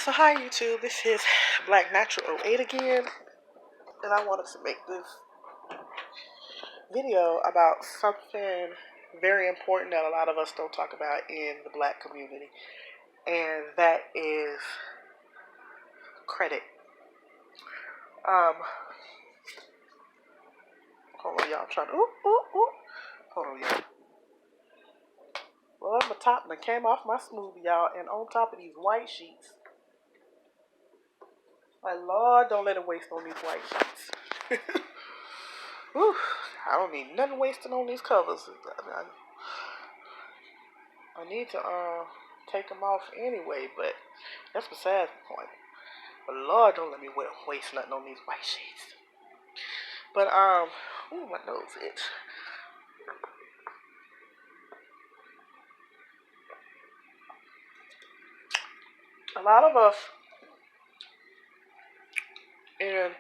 So hi YouTube, this is Black Natural 08 again, and I wanted to make this video about something very important that a lot of us don't talk about in the black community, and that is credit. Hold on y'all, I'm trying to, hold on y'all. Well, my top came off my smoothie, y'all, and on top of these white sheets. My Lord, don't let it waste on these white sheets. Whew, I don't need nothing wasting on these covers. I need to take them off anyway, but that's besides the point. But Lord, don't let me waste nothing on these white sheets. But ooh, my nose itch. A lot of us in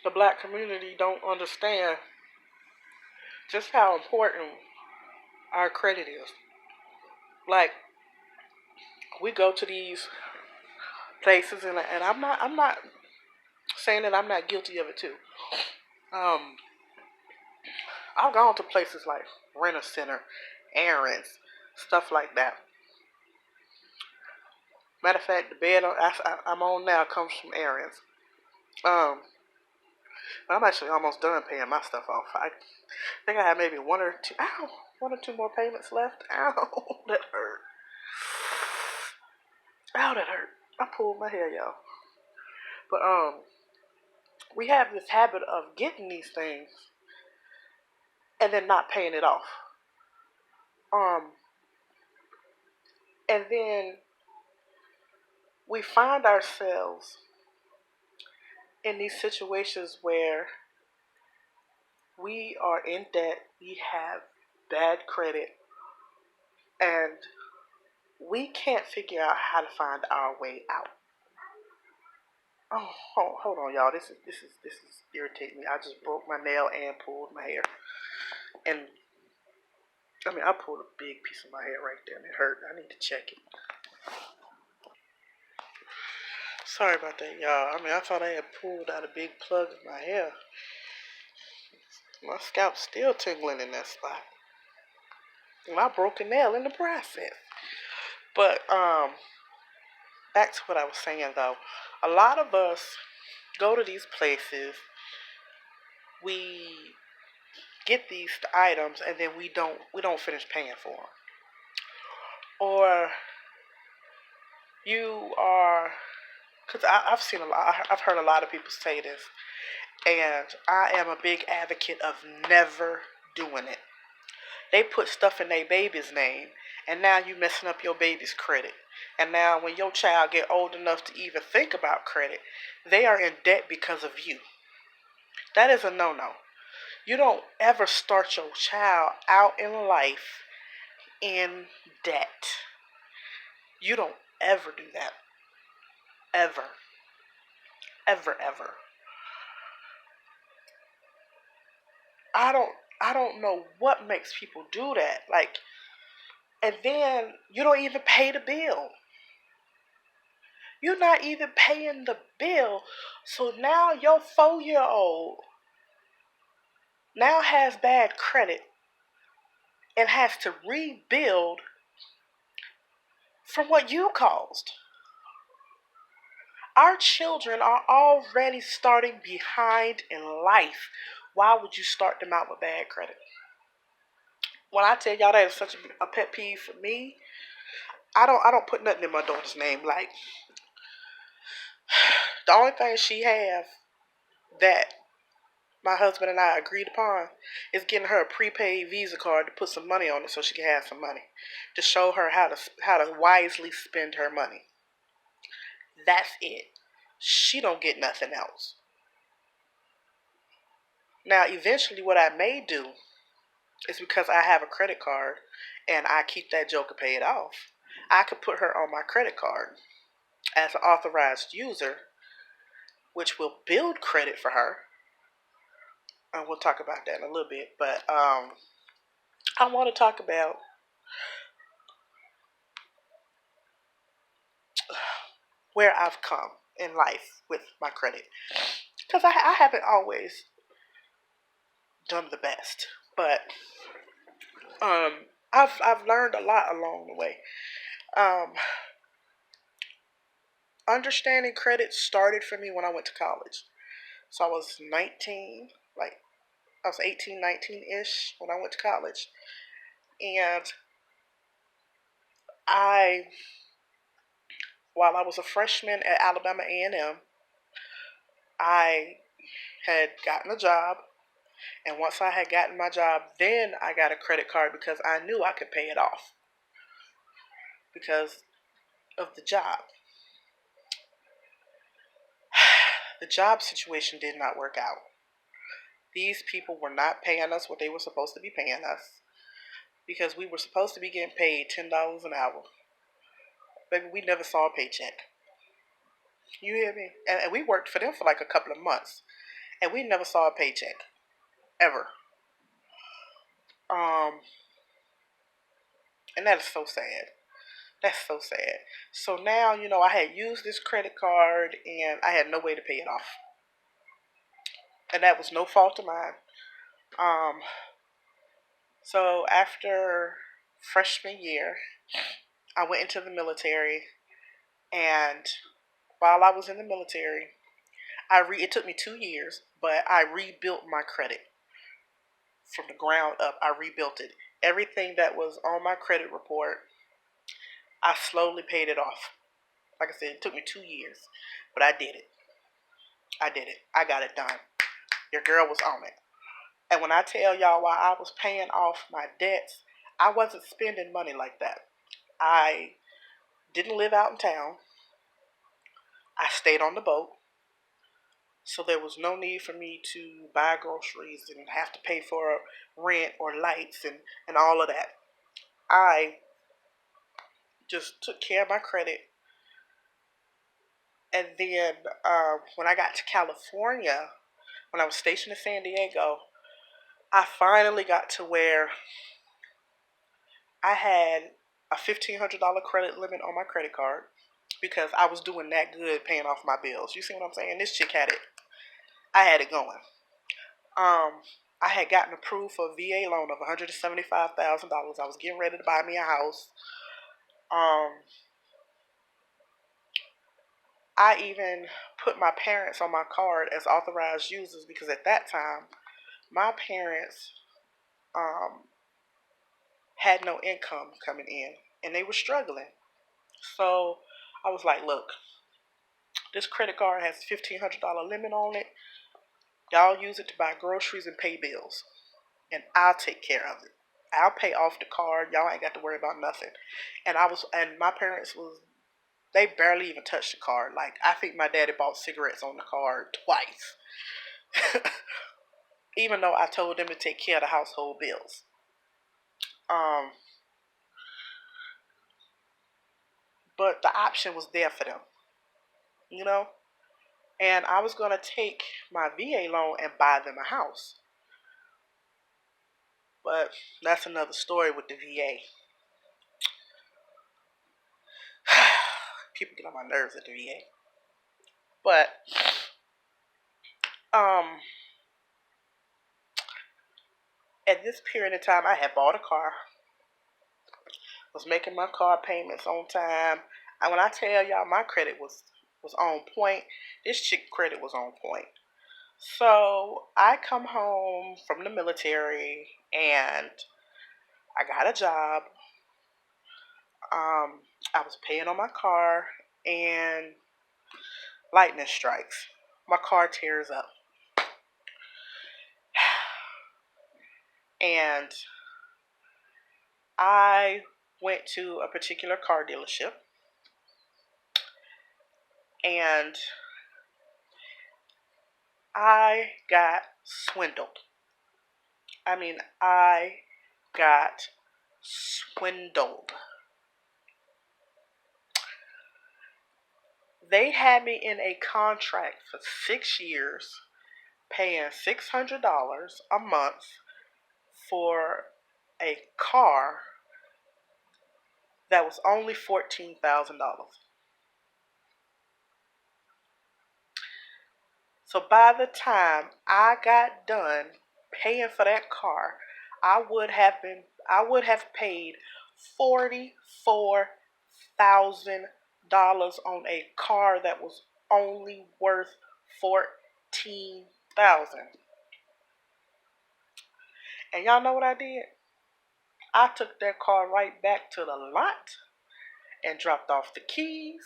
the black community don't understand just how important our credit is. Like, we go to these places, and I'm not saying that I'm not guilty of it too. I've gone to places like Rent-A-Center, Aaron's, stuff like that. Matter of fact, the bed I'm on now comes from Aaron's. I'm actually almost done paying my stuff off. I think I have maybe one or two more payments left. Ow, that hurt. Ow, that hurt. I pulled my hair, y'all. But we have this habit of getting these things and then not paying it off. And then we find ourselves in these situations where we are in debt, we have bad credit, and we can't figure out how to find our way out. Oh, hold on, y'all. This is irritating me. I just broke my nail and pulled my hair, and I pulled a big piece of my hair right there, and it hurt. I need to check it. Sorry about that, y'all. I thought I had pulled out a big plug of my hair. My scalp's still tingling in that spot. And I broke a nail in the process. But, back to what I was saying, though. A lot of us go to these places, we get these items, and then we don't finish paying for them. Or you are, because I've heard a lot of people say this, and I am a big advocate of never doing it. They put stuff in their baby's name, and now you messing up your baby's credit. And now when your child get old enough to even think about credit, they are in debt because of you. That is a no-no. You don't ever start your child out in life in debt. You don't ever do that. Ever. Ever, ever. I don't know what makes people do that. Like, and then you don't even pay the bill. You're not even paying the bill. So now your 4-year-old now has bad credit and has to rebuild from what you caused. Our children are already starting behind in life. Why would you start them out with bad credit? When I tell y'all that is such a pet peeve for me, I don't put nothing in my daughter's name. Like, the only thing she have that my husband and I agreed upon is getting her a prepaid Visa card to put some money on it so she can have some money, to show her how to wisely spend her money. That's it. She don't get nothing else. Now, eventually what I may do is, because I have a credit card and I keep that joker paid off, I could put her on my credit card as an authorized user, which will build credit for her. And we'll talk about that in a little bit. But I want to talk about where I've come in life with my credit. Because I haven't always done the best, but um, I've learned a lot along the way. Um, Understanding credit started for me when I went to college. So I was 19, like I was 18, 19-ish when I went to college. And I, while I was a freshman at Alabama A&M, I had gotten a job. And once I had gotten my job, then I got a credit card because I knew I could pay it off because of the job. The job situation did not work out. These people were not paying us what they were supposed to be paying us because we were supposed to be getting paid $10 an hour. Baby, we never saw a paycheck. You hear me? And we worked for them for like a couple of months, and we never saw a paycheck ever. Um, and that is so sad. That's so sad. So now, I had used this credit card and I had no way to pay it off. And that was no fault of mine. Um, so after freshman year, I went into the military, and while I was in the military, it took me 2 years, but I rebuilt my credit from the ground up. I rebuilt it. Everything that was on my credit report, I slowly paid it off. Like I said, it took me 2 years, but I did it. I did it. I got it done. Your girl was on it. And when I tell y'all while I was paying off my debts, I wasn't spending money like that. I didn't live out in town. I stayed on the boat. So there was no need for me to buy groceries and have to pay for rent or lights and all of that. I just took care of my credit. And then when I got to California, when I was stationed in San Diego, I finally got to where I had a $1,500 credit limit on my credit card because I was doing that good paying off my bills. You see what I'm saying? This chick had it. I had it going. I had gotten approved for a VA loan of $175,000. I was getting ready to buy me a house. I even put my parents on my card as authorized users because at that time, my parents had no income coming in and they were struggling. So I was like, look, this credit card has a $1,500 limit on it. Y'all use it to buy groceries and pay bills, and I'll take care of it. I'll pay off the card. Y'all ain't got to worry about nothing. And my parents they barely even touched the card. Like, I think my daddy bought cigarettes on the card twice, even though I told them to take care of the household bills. Um, but the option was there for them, you know. And I was gonna take my VA loan and buy them a house. But that's another story with the VA. People get on my nerves at the VA. But um, at this period of time, I had bought a car. Was making my car payments on time. And when I tell y'all my credit was on point, this chick credit was on point. So I come home from the military and I got a job. I was paying on my car and lightning strikes. My car tears up. And I went to a particular car dealership and I got swindled. I mean, I got swindled. They had me in a contract for 6 years, paying $600 a month for a car that was only $14,000. So by the time I got done paying for that car, I would have been I would have paid $44,000 on a car that was only worth 14,000. And y'all know what I did? I took that car right back to the lot and dropped off the keys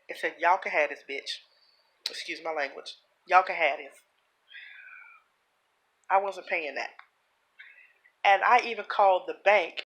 and said, y'all can have this bitch. Excuse my language. Y'all can have this. I wasn't paying that. And I even called the bank